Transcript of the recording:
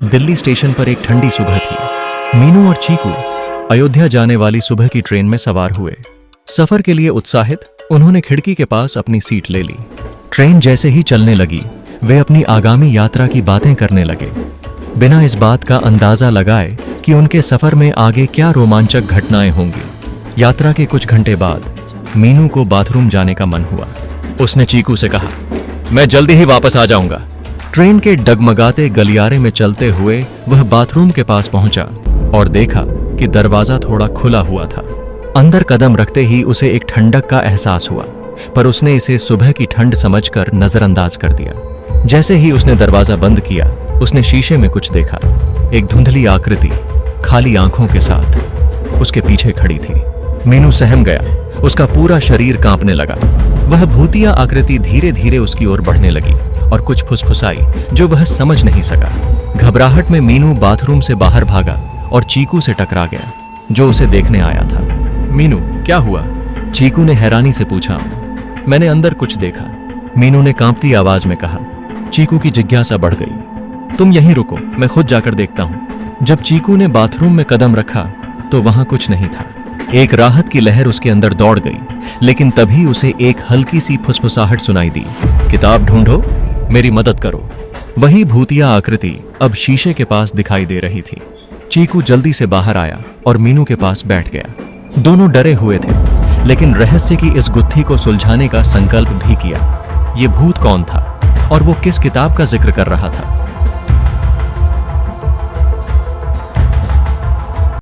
Delhi station पर एक ठंडी सुबह थी। मीनू और चीकू अयोध्या जाने वाली सुबह की ट्रेन में सवार हुए। सफर के लिए उत्साहित उन्होंने खिड़की के पास अपनी सीट ले ली। ट्रेन जैसे ही चलने लगी वे अपनी आगामी यात्रा की बातें करने लगे, बिना इस बात का अंदाजा लगाए कि उनके सफर में आगे क्या रोमांचक घटनाएं होंगी। यात्रा के कुछ घंटे बाद मीनू को बाथरूम जाने का मन हुआ। उसने चीकू से कहा, मैं जल्दी ही वापस आ जाऊंगा। ट्रेन के डगमगाते गलियारे में चलते हुए वह बाथरूम के पास पहुंचा और देखा कि दरवाजा थोड़ा खुला हुआ था। अंदर कदम रखते ही उसे एक ठंडक का एहसास हुआ, पर उसने इसे सुबह की ठंड समझकर नजरअंदाज कर दिया। जैसे ही उसने दरवाजा बंद किया, उसने शीशे में कुछ देखा। एक धुंधली आकृति खाली आंखों के साथ उसके पीछे खड़ी थी। मीनू सहम गया, उसका पूरा शरीर कांपने लगा। वह भूतिया आकृति धीरे धीरे उसकी ओर बढ़ने लगी और कुछ फुसफुसाई जो वह समझ नहीं सका। घबराहट में मीनू बाथरूम से बाहर भागा और चीकू से टकरा गया, जो उसे देखने आया था। मीनू, क्या हुआ? चीकू ने हैरानी से पूछा। मैंने अंदर कुछ देखा, मीनू ने कांपती आवाज में कहा। चीकू की जिज्ञासा बढ़ गई। तुम यहीं रुको, मैं खुद जाकर देखता हूं। जब चीकू ने बाथरूम में कदम रखा तो वहां कुछ नहीं था। एक राहत की लहर उसके अंदर दौड़ गई, लेकिन तभी उसे एक हल्की सी फुसफुसाहट सुनाई दी। किताब ढूंढो, मेरी मदद करो। वही भूतिया आकृति अब शीशे के पास दिखाई दे रही थी। चीकू जल्दी से बाहर आया और मीनू के पास बैठ गया। दोनों डरे हुए थे, लेकिन रहस्य की इस गुत्थी को सुलझाने का संकल्प भी किया। ये भूत कौन था और वो किस किताब का जिक्र कर रहा था?